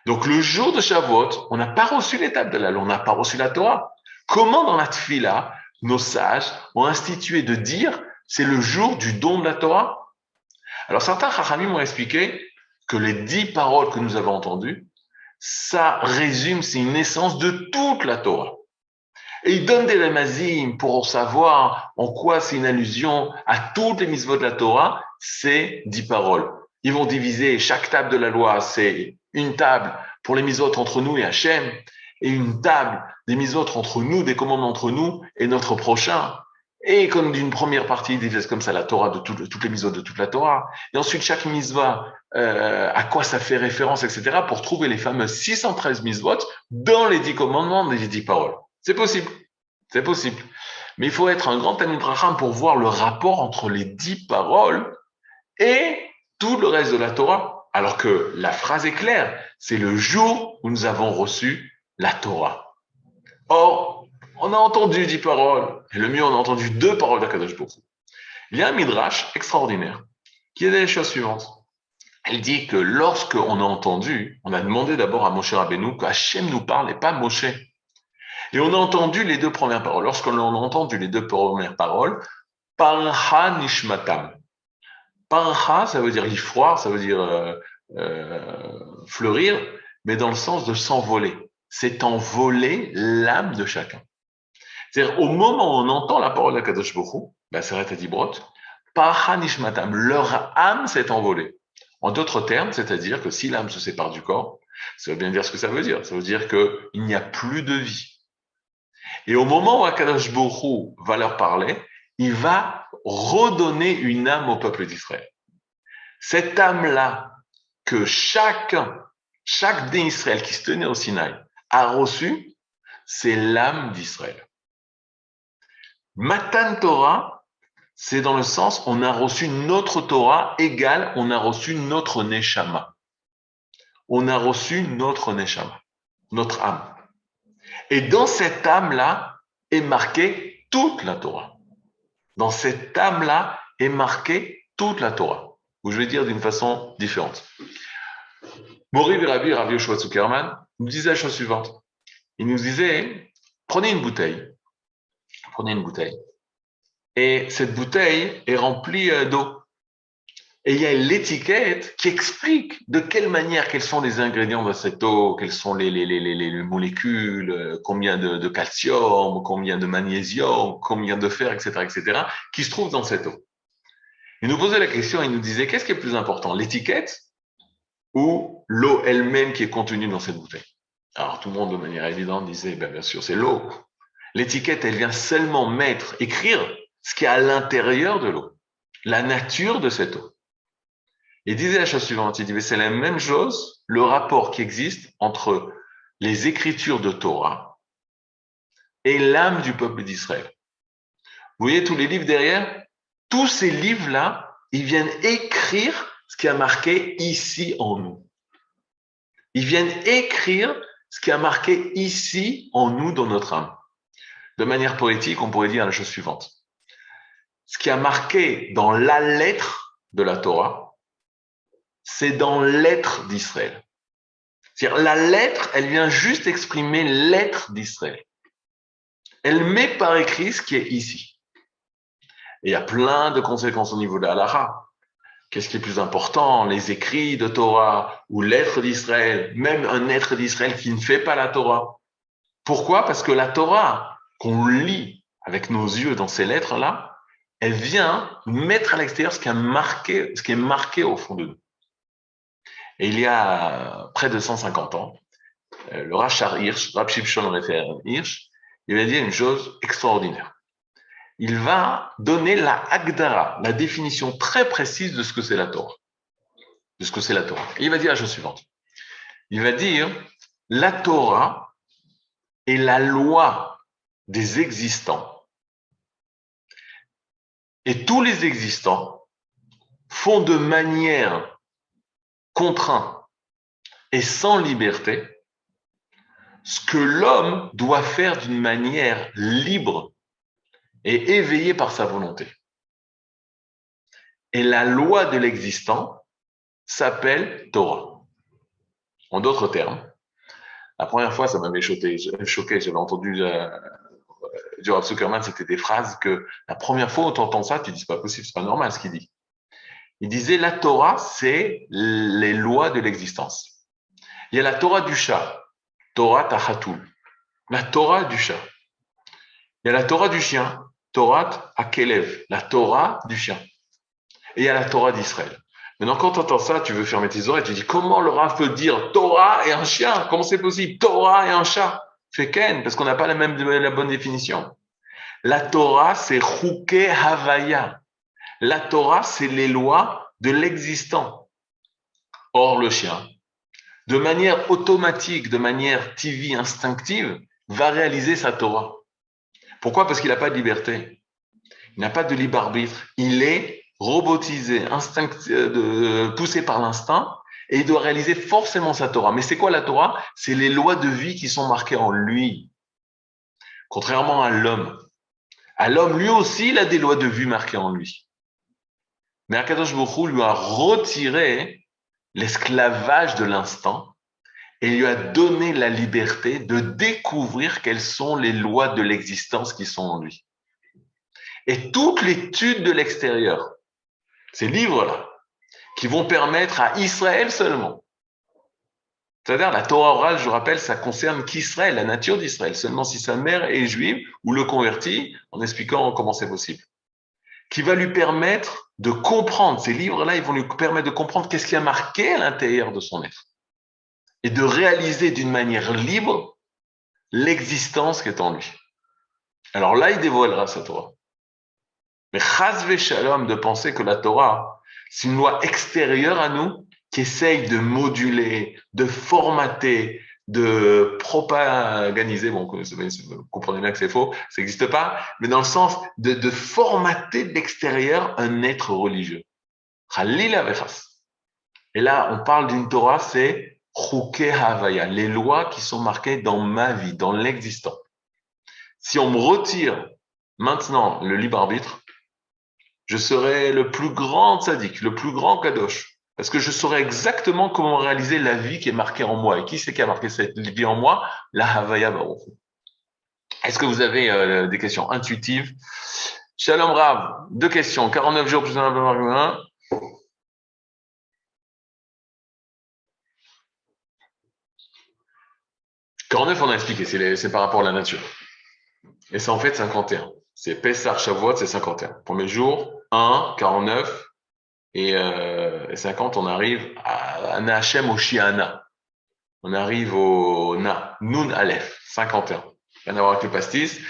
[SPEAKER 1] Donc, le jour de Shavuot, on n'a pas reçu les tables de la loi, on n'a pas reçu la Torah. Comment dans la Tfila, nos sages ont institué de dire c'est le jour du don de la Torah? Alors, certains Chachamim m'ont expliqué que les 10 paroles que nous avons entendues, ça résume, c'est une essence de toute la Torah. Et ils donnent des remazim pour savoir en quoi c'est une allusion à toutes les mitzvot de la Torah, c'est 10 paroles. Ils vont diviser chaque table de la loi, c'est une table pour les mitzvot entre nous et Hachem, et une table des mitzvot entre nous, des commandements entre nous et notre prochain. Et comme d'une première partie, ils divisent comme ça la Torah de toutes les mitzvot de toute la Torah. Et ensuite, chaque mitzvah, à quoi ça fait référence, etc., pour trouver les fameuses 613 mitzvot dans les 10 commandements des 10 paroles. C'est possible. C'est possible. Mais il faut être un grand Talmid Chacham pour voir le rapport entre les 10 paroles et tout le reste de la Torah. Alors que la phrase est claire, c'est le jour où nous avons reçu la Torah. Or, on a entendu 10 paroles, et le mieux, on a entendu 2 paroles d'Akadosh Baruch Hu. Il y a un midrash extraordinaire qui dit les choses suivantes. Elle dit que lorsqu'on a entendu, on a demandé d'abord à Moshe Rabbeinu que Hachem nous parle et pas Moshe. Et on a entendu les 2 premières paroles. Lorsqu'on a entendu les 2 premières paroles, Parha Nishmatam. Parha, ça veut dire ifroir, ça veut dire fleurir, mais dans le sens de s'envoler. C'est envoler l'âme de chacun. C'est-à-dire, au moment où on entend la parole d'Akadosh Baruch Hu, la Seret Adibrot, Parha Nishmatam, leur âme s'est envolée. En d'autres termes, c'est-à-dire que si l'âme se sépare du corps, ça veut bien dire ce que ça veut dire. Ça veut dire qu'il n'y a plus de vie. Et au moment où Akadosh Baruch Hu va leur parler, il va redonner une âme au peuple d'Israël. Cette âme-là que chaque Bnei Israël qui se tenait au Sinaï a reçu, c'est l'âme d'Israël. Matan Torah, c'est dans le sens on a reçu notre Torah égale on a reçu notre Neshama. On a reçu notre Neshama, notre âme. Et dans cette âme-là est marquée toute la Torah. Dans cette âme-là est marquée toute la Torah. Ou je vais dire d'une façon différente. Mori Rabbi Yoshua Zuckerman nous disait la chose suivante. Il nous disait, prenez une bouteille, et cette bouteille est remplie d'eau. Et il y a l'étiquette qui explique de quelle manière, quels sont les ingrédients de cette eau, quelles sont les molécules, combien de calcium, combien de magnésium, combien de fer, etc., qui se trouvent dans cette eau. Il nous posait la question, il nous disait, qu'est-ce qui est plus important, l'étiquette ou l'eau elle-même qui est contenue dans cette bouteille? Alors tout le monde, de manière évidente, disait, bien sûr, c'est l'eau. L'étiquette, elle vient seulement écrire ce qui est à l'intérieur de l'eau, la nature de cette eau. Il disait la chose suivante, il dit, c'est la même chose, le rapport qui existe entre les écritures de Torah et l'âme du peuple d'Israël. Vous voyez tous les livres derrière? Tous ces livres-là, ils viennent écrire ce qui a marqué ici en nous. Ils viennent écrire ce qui a marqué ici en nous, dans notre âme. De manière poétique, on pourrait dire la chose suivante. Ce qui a marqué dans la lettre de la Torah, c'est dans l'être d'Israël. C'est-à-dire, la lettre, elle vient juste exprimer l'être d'Israël. Elle met par écrit ce qui est ici. Et il y a plein de conséquences au niveau de la halakha. Qu'est-ce qui est plus important, les écrits de Torah ou l'être d'Israël, même un être d'Israël qui ne fait pas la Torah? Pourquoi? Parce que la Torah, qu'on lit avec nos yeux dans ces lettres-là, elle vient mettre à l'extérieur ce qui est marqué au fond de nous. Et il y a près de 150 ans, le Rachar Hirsch, Rab Shimshon Raphaël Hirsch, il va dire une chose extraordinaire. Il va donner la Hagdara, la définition très précise de ce que c'est la Torah. Et il va dire la chose suivante. Il va dire, la Torah est la loi des existants. Et tous les existants font de manière contrainte et sans liberté ce que l'homme doit faire d'une manière libre et éveillé par sa volonté. Et la loi de l'existant s'appelle Torah. En d'autres termes, la première fois, ça m'avait choqué, j'avais entendu du Rav Zuckerman, c'était des phrases que la première fois où tu entends ça, tu dis c'est pas possible, c'est pas normal ce qu'il dit. Il disait la Torah, c'est les lois de l'existence. Il y a la Torah du chat, Torah Tachatul, la Torah du chat. Il y a la Torah du chien, Torah Akelev, la Torah du chien. Et il y a la Torah d'Israël. Maintenant, quand tu entends ça, tu veux fermer tes oreilles, tu dis comment le Rav peut dire Torah et un chien? Comment c'est possible? Torah et un chat? Fait Ken, parce qu'on n'a pas la bonne définition. La Torah, c'est Chouké Havaya. La Torah, c'est les lois de l'existant. Or, le chien, de manière automatique, de manière TV instinctive, va réaliser sa Torah. Pourquoi? Parce qu'il n'a pas de liberté. Il n'a pas de libre arbitre. Il est robotisé, poussé par l'instinct, et il doit réaliser forcément sa Torah. Mais c'est quoi la Torah? C'est les lois de vie qui sont marquées en lui. Contrairement à l'homme. À l'homme, lui aussi, il a des lois de vie marquées en lui. Mais Akadosh Baruch Hu lui a retiré l'esclavage de l'instant et lui a donné la liberté de découvrir quelles sont les lois de l'existence qui sont en lui. Et toute l'étude de l'extérieur, ces livres-là, qui vont permettre à Israël seulement. C'est-à-dire, la Torah orale, je vous rappelle, ça concerne qu'Israël, la nature d'Israël, seulement si sa mère est juive ou le convertit, en expliquant comment c'est possible. Qui va lui permettre de comprendre, ces livres-là, ils vont lui permettre de comprendre qu'est-ce qui a marqué à l'intérieur de son être. Et de réaliser d'une manière libre l'existence qui est en lui. Alors là, il dévoilera sa Torah. Mais chas v'shalom de penser que la Torah, c'est une loi extérieure à nous qui essaye de moduler, de formater, de propaganiser. Bon, vous comprenez bien que c'est faux, ça n'existe pas, mais dans le sens de formater de l'extérieur un être religieux. Chalila vechas. Et là, on parle d'une Torah, c'est Chouké Havaya, les lois qui sont marquées dans ma vie, dans l'existant. Si on me retire maintenant le libre arbitre, je serai le plus grand tzaddik, le plus grand kadosh. Parce que je saurai exactement comment réaliser la vie qui est marquée en moi. Et qui c'est qui a marqué cette vie en moi? La Havaya Baruch. Est-ce que vous avez des questions intuitives? Shalom Rav, deux questions. 49 jours plus un. 49, on a expliqué, c'est par rapport à la nature. Et c'est en fait 51. C'est Pessah, Shavuot, c'est 51. Premier jour, 1, 49, et 50, on arrive à Nahachem au Shiana. On arrive au Na, Nun Aleph, 51. Rien à voir avec le pastis,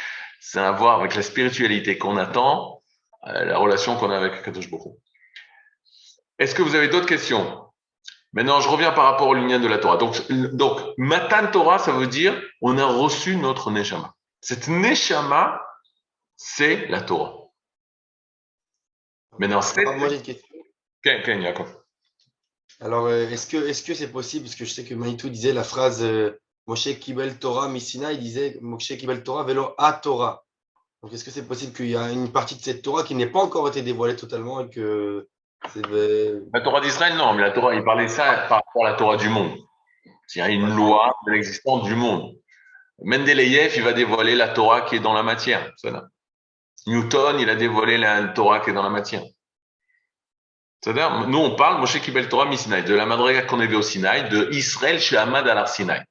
[SPEAKER 1] c'est à voir avec la spiritualité qu'on attend, la relation qu'on a avec Kadosh Baruch. Est-ce que vous avez d'autres questions? Maintenant, je reviens par rapport au lien de la Torah. Donc, Matan Torah, ça veut dire on a reçu notre Neshama. Cette Neshama, c'est la Torah. Maintenant, c'est…
[SPEAKER 2] Moi, j'ai une question.
[SPEAKER 1] Ken, Yaakov.
[SPEAKER 2] Alors, est-ce que c'est possible, parce que je sais que Manitou disait la phrase Moshe Kibel Torah Missina, il disait Moshe Kibel Torah velo a Torah. Donc, est-ce que c'est possible qu'il y a une partie de cette Torah qui n'ait pas encore été dévoilée totalement et que c'est.
[SPEAKER 1] La Torah d'Israël, non, mais la Torah, il parlait ça par rapport à la Torah du monde. C'est-à-dire une loi de l'existence du monde. Mendeleïev, il va dévoiler la Torah qui est dans la matière. Newton, il a dévoilé la Torah qui est dans la matière. C'est-à-dire, nous, on parle, Moshe Kibel Torah Misinaï, de la Madriga qu'on avait au Sinaï, de Israël chez Ahmad al Sinaï.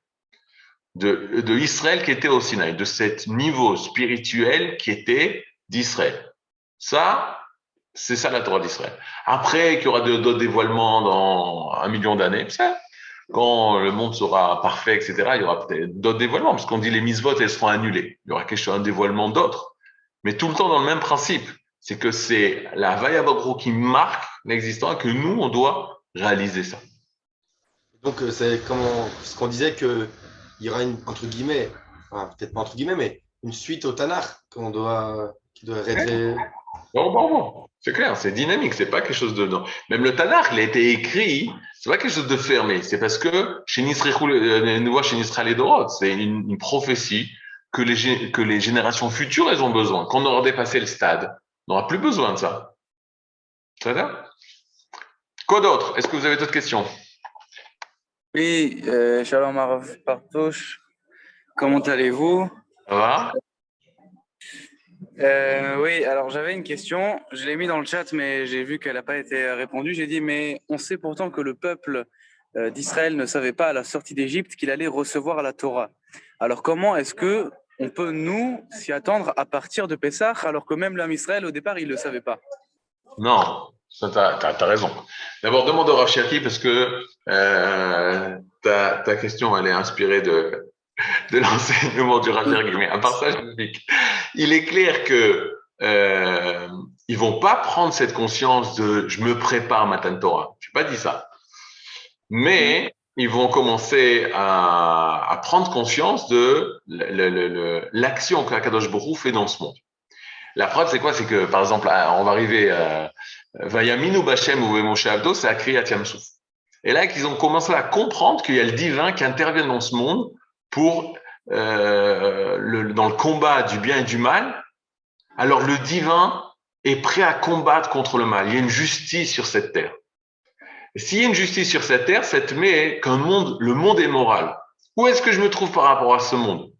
[SPEAKER 1] De Israël qui était au Sinaï, de cet niveau spirituel qui était d'Israël. Ça, c'est ça la Torah d'Israël. Après, qu'il y aura d'autres dévoilements dans 1 million d'années, ça, quand le monde sera parfait, etc., il y aura peut-être d'autres dévoilements, parce qu'on dit les mitzvot, elles seront annulées. Il y aura quelque chose, un dévoilement d'autre. Mais tout le temps dans le même principe. C'est que c'est la Vaya Bagro qui marque l'existence et que nous, on doit réaliser ça.
[SPEAKER 2] Donc, c'est comment ce qu'on disait qu'il y aura une, entre guillemets, enfin, peut-être pas entre guillemets, mais une suite au Tanakh qui doit régler.
[SPEAKER 1] Bon. C'est clair, c'est dynamique, c'est pas quelque chose de… Non. Même le Tanakh, il a été écrit, c'est pas quelque chose de fermé. C'est parce que chez Nisraël et Dorot, c'est une prophétie que les générations futures, elles ont besoin. Quand on aura dépassé le stade, on n'aura plus besoin de ça. Ça va? Quoi d'autre? Est-ce que vous avez d'autres questions?
[SPEAKER 3] Oui, Shalom Arav Partouche, comment allez-vous?
[SPEAKER 1] Ça va?
[SPEAKER 3] Oui, alors j'avais une question, je l'ai mis dans le chat, mais j'ai vu qu'elle n'a pas été répondue. J'ai dit, mais on sait pourtant que le peuple d'Israël ne savait pas à la sortie d'Égypte qu'il allait recevoir la Torah. Alors comment est-ce que on peut, nous, s'y attendre à partir de Pessah, alors que même l'homme Israël, au départ, il ne le savait pas?
[SPEAKER 1] Non, ça t'as raison. D'abord, demande au Rav Cherki parce que ta question, elle est inspirée de l'enseignement du Rav Cherki. Mais à part ça, je t'explique. Il est clair que ils vont pas prendre cette conscience de je me prépare Matan Torah. Je n'ai pas dit ça. Mais ils vont commencer à prendre conscience de l'action que Akadosh Baruch Hu fait dans ce monde. La preuve, c'est quoi? C'est que, par exemple, on va arriver à Vayaminu Bashem ou Moshe Avdo, c'est à Kriyat Yamsouf. Et là, qu'ils ont commencé à comprendre qu'il y a le divin qui intervient dans ce monde pour dans le combat du bien et du mal. Alors, le divin est prêt à combattre contre le mal. Il y a une justice sur cette terre. Et s'il y a une justice sur cette terre, ça te met qu'un monde, le monde est moral. Où est-ce que je me trouve par rapport à ce monde?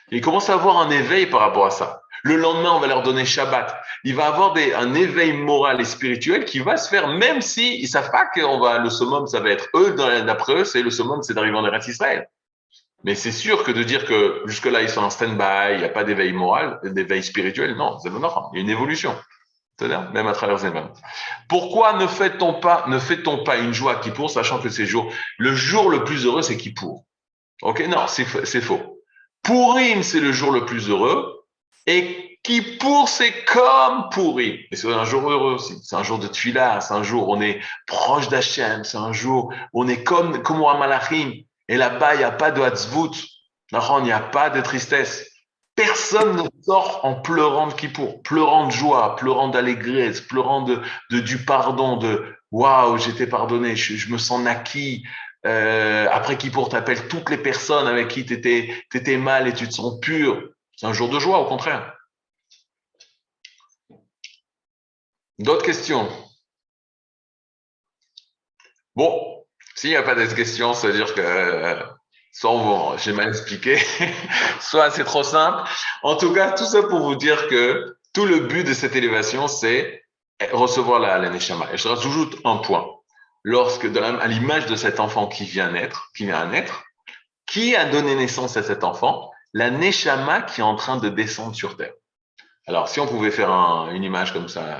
[SPEAKER 1] Il commence à avoir un éveil par rapport à ça. Le lendemain, on va leur donner Shabbat. Il va avoir un éveil moral et spirituel qui va se faire, même si ils savent pas le summum, ça va être eux, d'après eux, c'est le summum, c'est d'arriver en Eretz Israël. Mais c'est sûr que de dire que jusque-là, ils sont en stand-by, il n'y a pas d'éveil moral, d'éveil spirituel, non, c'est non, il y a une évolution. C'est-à-dire, même à travers les mêmes. Pourquoi ne fait-on pas une joie qui pour, sachant que le jour le plus heureux, c'est Kippour. Ok, non, c'est faux. Purim, c'est le jour le plus heureux. Et Kippour, c'est comme Purim. Et c'est un jour heureux aussi. C'est un jour de Tfilah, c'est un jour où on est proche d'Hachem, c'est un jour où on est comme au Malachim. Et là-bas, il n'y a pas de Hatzvut. Il n'y a pas de tristesse. Personne ne sort en pleurant de Kippour, pleurant de joie, pleurant d'allégresse, pleurant du pardon, de waouh, j'étais pardonné, je me sens naquis. Après Kippour, t'appelles toutes les personnes avec qui t'étais mal et tu te sens pur. C'est un jour de joie, au contraire. D'autres questions? Bon, s'il n'y a pas d'autres questions, ça veut dire que soit j'ai mal expliqué, soit c'est trop simple. En tout cas, tout ça pour vous dire que tout le but de cette élévation, c'est recevoir la Neshama. Et je rajoute un point. À l'image de cet enfant qui vient à naître, qui a donné naissance à cet enfant? La Neshama qui est en train de descendre sur terre. Alors, si on pouvait faire une image comme ça,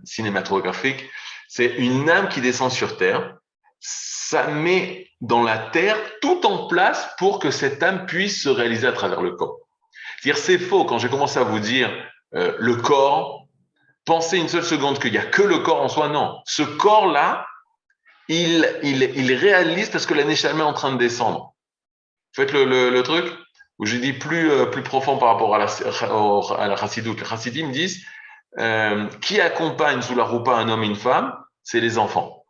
[SPEAKER 1] cinématographique, c'est une âme qui descend sur terre. Ça met dans la terre tout en place pour que cette âme puisse se réaliser à travers le corps. C'est-à-dire, c'est faux quand j'ai commencé à vous dire le corps. Pensez une seule seconde qu'il n'y a que le corps en soi. Non, ce corps-là, il réalise parce que la Neshama est en train de descendre. Faites le truc où j'ai dit plus profond par rapport à la chassidoute. Les chassidim disent qui accompagne sous la roupa un homme et une femme, c'est les enfants,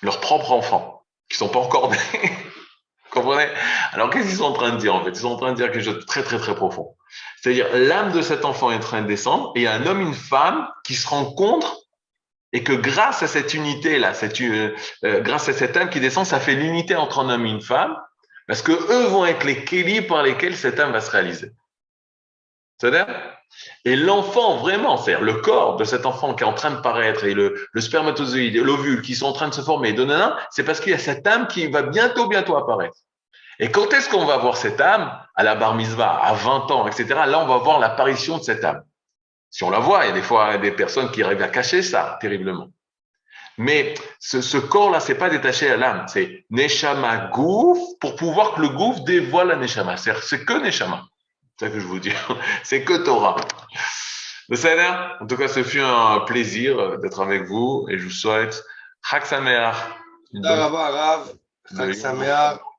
[SPEAKER 1] leurs propres enfants, qui sont pas encore nés. Comprenez? Alors qu'est-ce qu'ils sont en train de dire en fait? Ils sont en train de dire quelque chose de très très très profond. C'est-à-dire l'âme de cet enfant est en train de descendre et il y a un homme et une femme qui se rencontrent et que grâce à cette unité-là, grâce à cette âme qui descend, ça fait l'unité entre un homme et une femme. Parce que eux vont être les kélis par lesquels cette âme va se réaliser. C'est-à-dire? Et l'enfant, vraiment, c'est-à-dire le corps de cet enfant qui est en train de paraître et le spermatozoïde et l'ovule qui sont en train de se former, c'est parce qu'il y a cette âme qui va bientôt apparaître. Et quand est-ce qu'on va voir cette âme? À la bar mitzvah, à 20 ans, etc. Là, on va voir l'apparition de cette âme. Si on la voit, il y a des fois des personnes qui arrivent à cacher ça terriblement. Mais ce corps-là, c'est pas détaché à l'âme, c'est Neshama Gouf pour pouvoir que le Gouf dévoile la Neshama. C'est que Neshama. C'est ça que je vous dis. C'est que Torah. En tout cas, ce fut un plaisir d'être avec vous et je vous souhaite Chag Sameach.
[SPEAKER 2] Rav, Chag Sameach.